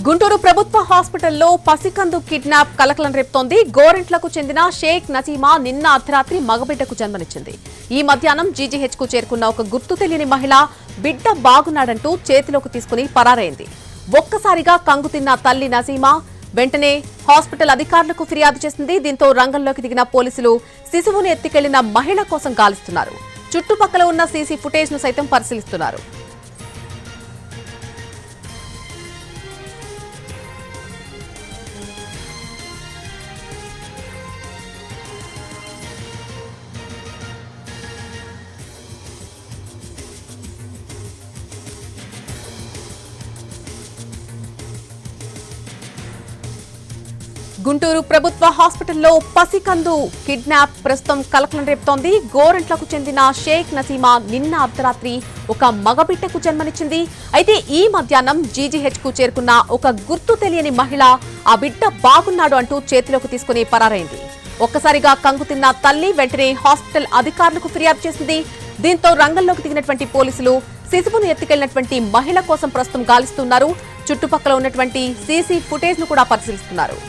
గుంటూరు ప్రభుత్వ హాస్పిటల్లో పసికందు కిడ్నాప్ కలకలం రేపుతోంది. గోరెంట్లకు చెందిన షేక్ నసీమా నిన్న అర్ధరాత్రి మగబిడ్డకు జన్మనిచ్చింది. ఈ మధ్యాహ్నం జీజీహెచ్ కు చేరుకున్న ఒక గుర్తు తెలియని మహిళ బిడ్డ బాగున్నాడంటూ చేతిలోకి తీసుకుని పరారైంది. ఒక్కసారిగా కంగుతిన్న తల్లి నసీమా వెంటనే హాస్పిటల్ అధికారులకు ఫిర్యాదు చేసింది. దీంతో రంగంలోకి దిగిన పోలీసులు శిశువును ఎత్తికెళ్లిన మహిళ కోసం గాలిస్తున్నారు. చుట్టుపక్కల ఉన్న సీసీ ఫుటేజ్ ను సైతం పరిశీలిస్తున్నారు. గుంటూరు ప్రభుత్వ హాస్పిటల్లో పసికందు కిడ్నాప్ ప్రస్తుతం కలకలం రేపుతోంది. గోరెంట్లకు చెందిన షేక్ నసీమా నిన్న అర్ధరాత్రి ఒక మగబిడ్డకు జన్మనిచ్చింది. అయితే ఈ మధ్యాహ్నం జీజీహెచ్ కు చేరుకున్న ఒక గుర్తు తెలియని మహిళ ఆ బిడ్డ బాగున్నాడు అంటూ చేతిలోకి తీసుకుని పరారైంది. ఒక్కసారిగా కంగుతిన్న తల్లి వెంటనే హాస్పిటల్ అధికారులకు ఫిర్యాదు చేసింది. దీంతో రంగంలోకి దిగినటువంటి పోలీసులు శిశువును ఎత్తుకెళ్లినటువంటి మహిళ కోసం ప్రస్తుతం గాలిస్తున్నారు. చుట్టుపక్కల ఉన్నటువంటి సీసీ ఫుటేజ్ ను కూడా పరిశీలిస్తున్నారు.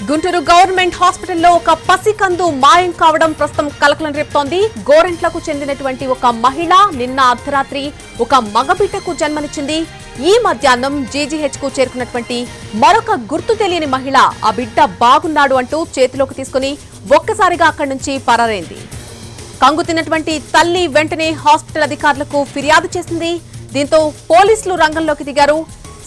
గుంటూరు గవర్నమెంట్ హాస్పిటల్లో ఒక పసికందు మాయం కావడం ప్రస్తుతం కలకలం రేపుతోంది. గోరెంట్లకు చెందినటువంటి ఒక మహిళ నిన్న అర్ధరాత్రి ఒక మగబిడ్డకు జన్మనిచ్చింది. ఈ మధ్యాహ్నం జీజీహెచ్ కు చేరుకున్నటువంటి మరొక గుర్తు తెలియని మహిళ ఆ బిడ్డ బాగున్నాడు అంటూ చేతిలోకి తీసుకుని ఒక్కసారిగా అక్కడి నుంచి పరారైంది. కంగుతిన్నటువంటి తల్లి వెంటనే హాస్పిటల్ అధికారులకు ఫిర్యాదు చేసింది. దీంతో పోలీసులు రంగంలోకి దిగారు.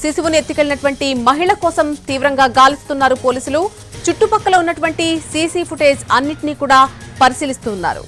శిశువును ఎత్తుకెళ్లినటువంటి మహిళ కోసం తీవ్రంగా గాలిస్తున్నారు పోలీసులు. చుట్టుపక్కల ఉన్నటువంటి సీసీ ఫుటేజ్ అన్నింటినీ కూడా పరిశీలిస్తున్నారు.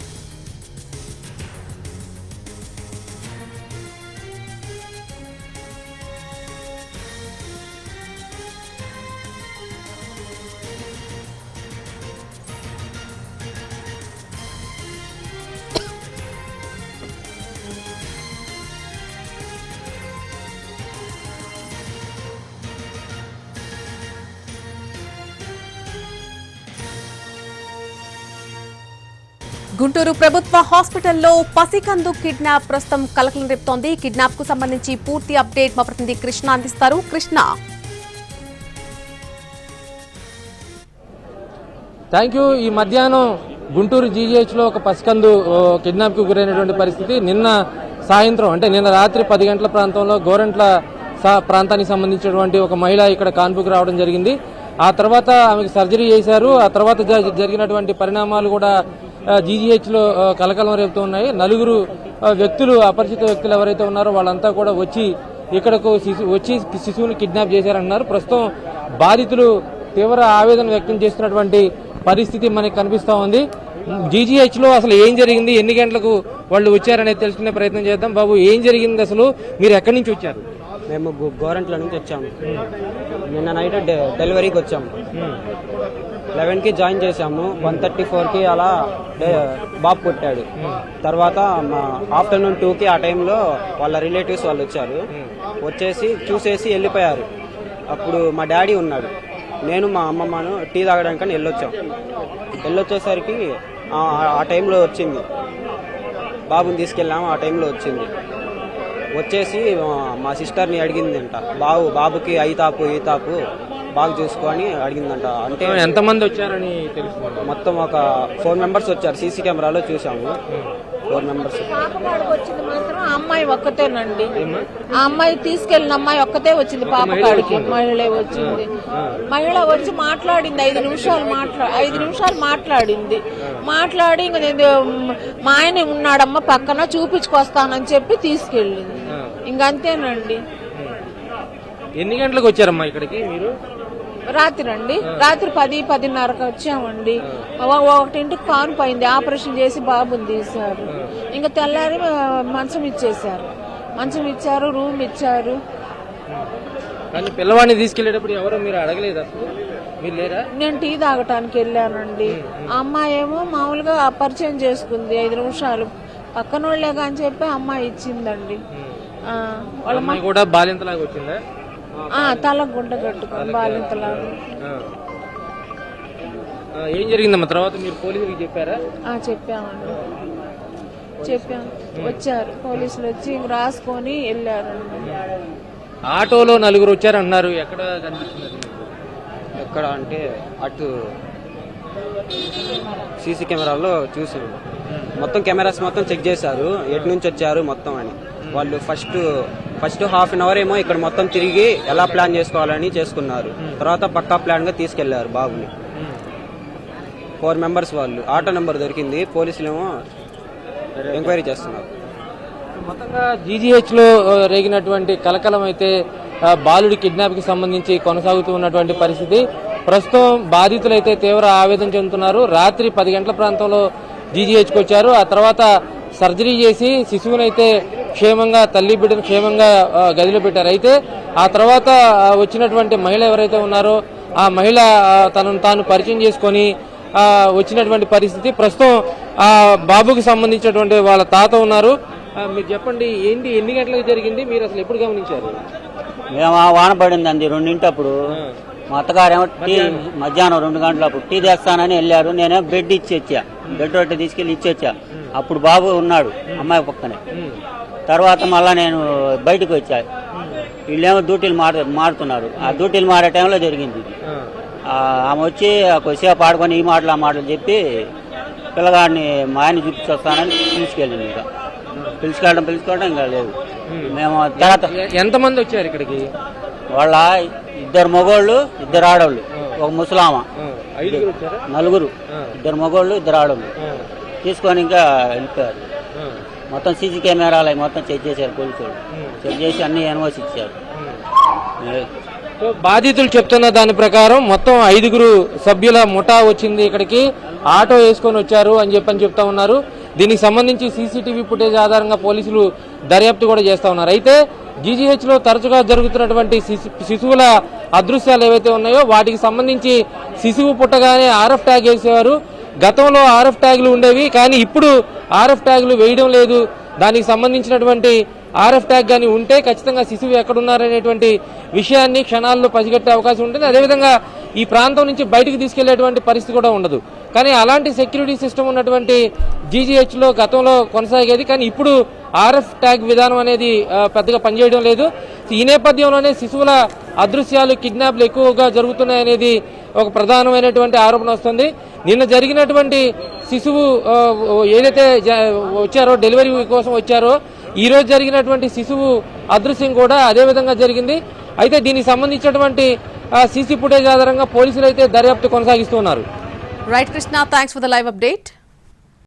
గుంటూరు ప్రభుత్వ హాస్పిటల్లో పసికందు కిడ్నాప్ ప్రస్తుతం కలకలం రేపుతోంది. కిడ్నాప్ కు సంబంధించి పూర్తి అప్డేట్ మా ప్రతినిధి కృష్ణ అందిస్తారు. Krishna, thank you. ఈ మధ్యాహ్నం గుంటూరు జీజీహెచ్ లో ఒక పసికందు కిడ్నాప్ కు గురైనటువంటి పరిస్థితి. నిన్న సాయంత్రం అంటే నిన్న రాత్రి 10 గంటల ప్రాంతంలో గోరెంట్ల ప్రాంతానికి సంబంధించినటువంటి ఒక మహిళ ఇక్కడ కాన్పుకు రావడం జరిగింది. ఆ తర్వాత ఆమెకు సర్జరీ చేశారు. ఆ తర్వాత జరిగినటువంటి పరిణామాలు కూడా జీజీహెచ్ లో కలకలం రేపుతూ ఉన్నాయి. 4 వ్యక్తులు, అపరిచిత వ్యక్తులు ఎవరైతే ఉన్నారో వాళ్ళంతా కూడా వచ్చి ఇక్కడకు శిశువుని కిడ్నాప్ చేశారన్నారు. ప్రస్తుతం బాధితులు తీవ్ర ఆవేదన వ్యక్తం చేస్తున్నటువంటి పరిస్థితి మనకి కనిపిస్తూ ఉంది. జీజీహెచ్ లో అసలు ఏం జరిగింది, ఎన్ని గంటలకు వాళ్ళు వచ్చారనేది తెలుసుకునే ప్రయత్నం చేద్దాం. బాబు, ఏం జరిగింది అసలు? మీరు ఎక్కడి నుంచి వచ్చారు? మేము గోరంట్ల నుంచి వచ్చాము. నిన్న నైట్ డెలివరీకి వచ్చాము. 11కి జాయిన్ చేసాము. 1:34కి అలా బాబు పుట్టాడు. తర్వాత ఆఫ్టర్నూన్ 2కి ఆ టైంలో వాళ్ళ రిలేటివ్స్ వాళ్ళు వచ్చారు. వచ్చేసి చూసేసి వెళ్ళిపోయారు. అప్పుడు మా డాడీ ఉన్నాడు, నేను మా అమ్మమ్మను టీ తాగడానికని వెళ్ళొచ్చేసరికి ఆ టైంలో వచ్చింది. బాబుని తీసుకెళ్ళాము. ఆ టైంలో వచ్చింది. వచ్చేసి మా సిస్టర్ని అడిగిందంట, బాబుకి ఐతాపు బాగా చూసుకొని అడిగిందంట. అంటే ఎంతమంది వచ్చారని తెలుసుకున్నాం? మొత్తం ఒక 4 మెంబర్స్ వచ్చారు, సీసీ కెమెరాలో చూసాము. 4 మెంబర్స్. పాపకాడికి వచ్చింది మాత్రం ఆ అమ్మాయి ఒక్కతేనండి. ఆ అమ్మాయి తీసుకెళ్లిన అమ్మాయి ఒక్కతే వచ్చింది పాపకాడికి. మహిళ వచ్చింది. మహిళ వచ్చి మాట్లాడింది 5 నిమిషాలు మాట్లాడింది. మాట్లాడి ఇంక మా ఆయన ఉన్నాడమ్మ పక్కన చూపించుకొస్తానని చెప్పి తీసుకెళ్ళింది. ఇంకంతేనండి. ఎన్ని గంటలకు వచ్చారమ్మా ఇక్కడికి మీరు? రాత్రి 10-10:30కి వచ్చామండి. 1ంటికి కాను పోయింది. ఆపరేషన్ చేసి బాబుని తీశారు. ఇంకా తెల్లారి మంచం ఇచ్చారు, రూమ్ ఇచ్చారు. కానీ పిల్లవాడిని తీసుకెళ్లేటప్పుడు ఎవరు మీరు అడగలేదు అసలు? మీరు లేరా? నేను టీ తాగటానికి వెళ్ళానండి. ఆ అమ్మాయి ఏమో మామూలుగా పరిచయం చేసుకుంది 5 నిమిషాలు. పక్కనోళ్లే అని చెప్పి అమ్మాయి ఇచ్చిందండి. వాళ్ళ అమ్మాయి కూడా బాలింతలాగా వచ్చిందా? తల గుంట కట్టుకుని బాలింతలాగా. ఏం జరిగిందమ్మా తర్వాత మీరు పోలీసులకు చెప్పారా? చెప్పాము. వచ్చారు పోలీసులు, వచ్చి రాసుకొని వెళ్ళారండి. ఆటోలో 4 వచ్చారు అన్నారు. ఎక్కడ కనిపిస్తున్నారు? ఎక్కడ అంటే అటు సీసీ కెమెరాలో చూసాము. మొత్తం కెమెరాస్ మొత్తం చెక్ చేశారు, ఎటు నుంచి వచ్చారు మొత్తం అని. వాళ్ళు ఫస్ట్ హాఫ్ అన్ అవర్ ఏమో ఇక్కడ మొత్తం తిరిగి ఎలా ప్లాన్ చేసుకోవాలని చేసుకున్నారు. తర్వాత పక్కా ప్లాన్ గా తీసుకెళ్లారు బాబుని. 4 మెంబర్స్ వాళ్ళు. ఆటో నెంబర్ దొరికింది, పోలీసులు ఏమో ఎంక్వైరీ చేస్తున్నారు. మొత్తంగా జీజీహెచ్ లో రేగినటువంటి కలకలం అయితే బాలుడి కిడ్నాప్ కి సంబంధించి కొనసాగుతూ ఉన్నటువంటి పరిస్థితి. ప్రస్తుతం బాధితులైతే తీవ్ర ఆవేదన చెందుతున్నారు. రాత్రి 10 గంటల ప్రాంతంలో జీజీహెచ్ కు వచ్చారు. ఆ తర్వాత సర్జరీ చేసి శిశువునైతే క్షేమంగా, తల్లి బిడ్డను క్షేమంగా గదిలో పెట్టారు. అయితే ఆ తర్వాత వచ్చినటువంటి మహిళ ఎవరైతే ఉన్నారో ఆ మహిళ తనను తాను పరిచయం చేసుకొని వచ్చినటువంటి పరిస్థితి. ప్రస్తుతం ఆ బాబుకి సంబంధించినటువంటి వాళ్ళ తాత ఉన్నారు. మీరు చెప్పండి, ఏంటి, ఎన్ని గంటలకు జరిగింది, మీరు అసలు ఎప్పుడు గమనించారు? మేము వాన పడిందండి 2 మా అత్తగారేమో మధ్యాహ్నం 2 గంటలప్పుడు టీ తెస్తానని వెళ్ళారు. నేనే బెడ్ ఇచ్చి బెడ్ రొట్టె తీసుకెళ్లి ఇచ్చొచ్చా. అప్పుడు బాబు ఉన్నాడు అమ్మాయి పక్కనే. తర్వాత మళ్ళా నేను బయటకు వచ్చా. వీళ్ళేమో డ్యూటీలు మారుతున్నారు. ఆ డ్యూటీలు మారే టైంలో జరిగింది. ఆమె వచ్చి కొద్దిసేపు ఆడుకొని ఈ మాటలు ఆ మాటలు చెప్పి పిల్లగాడిని మా ఆయన చూపించొస్తానని తీసుకెళ్ళింది. ఇంకా పిలుచుకోవడం ఇంకా లేదు. మేము తర్వాత ఎంతమంది వచ్చారు ఇక్కడికి? వాళ్ళ 2 మగోళ్ళు 2 ఆడవాళ్ళు, ఒక ముసలామ, 4, 2 మగోళ్ళు 2 ఆడవాళ్ళు తీసుకొని ఇంకా వెళ్ళిపోయారు. మొత్తం సీసీ కెమెరాలు మొత్తం చెక్ చేశారు పోలీసులు. చెక్ చేసి అన్ని ఎన్ఓసి ఇచ్చారు. బాధితులు చెప్తున్న దాని ప్రకారం మొత్తం 5 సభ్యుల ముఠా వచ్చింది ఇక్కడికి. ఆటో వేసుకొని వచ్చారు అని చెప్తా ఉన్నారు. దీనికి సంబంధించి సీసీటీవీ ఫుటేజ్ ఆధారంగా పోలీసులు దర్యాప్తు కూడా చేస్తా ఉన్నారు. అయితే జీజీహెచ్ లో తరచుగా జరుగుతున్నటువంటి శిశువుల అదృశ్యాలు ఏవైతే ఉన్నాయో వాటికి సంబంధించి శిశువు పుట్టగానే RF ట్యాగ్ వేసేవారు. గతంలో RF ట్యాగులు ఉండేవి, కానీ ఇప్పుడు RF ట్యాగులు వేయడం లేదు. దానికి సంబంధించినటువంటి RF ట్యాగ్ కానీ ఉంటే ఖచ్చితంగా శిశువు ఎక్కడున్నారనేటువంటి విషయాన్ని క్షణాల్లో పసిగట్టే అవకాశం ఉంటుంది. అదేవిధంగా ఈ ప్రాంతం నుంచి బయటికి తీసుకెళ్లేటువంటి పరిస్థితి కూడా ఉండదు. కానీ అలాంటి సెక్యూరిటీ సిస్టమ్ ఉన్నటువంటి జీజీహెచ్ లో గతంలో కొనసాగేది, కానీ ఇప్పుడు RF ట్యాగ్ విధానం అనేది పెద్దగా పనిచేయడం లేదు. ఈ నేపథ్యంలోనే శిశువుల అదృశ్యాలు, కిడ్నాప్లు ఎక్కువగా జరుగుతున్నాయనేది ఒక ప్రధానమైనటువంటి ఆరోపణ వస్తుంది. నిన్న జరిగినటువంటి శిశువు ఏదైతే వచ్చారో, డెలివరీ కోసం వచ్చారో, ఈ రోజు జరిగినటువంటి శిశువు అదృశ్యం కూడా అదే విధంగా జరిగింది. అయితే దీనికి సంబంధించినటువంటి సీసీ ఫుటేజ్ ఆధారంగా పోలీసులు అయితే దర్యాప్తు కొనసాగిస్తున్నారు. Right Krishna, thanks for the live update.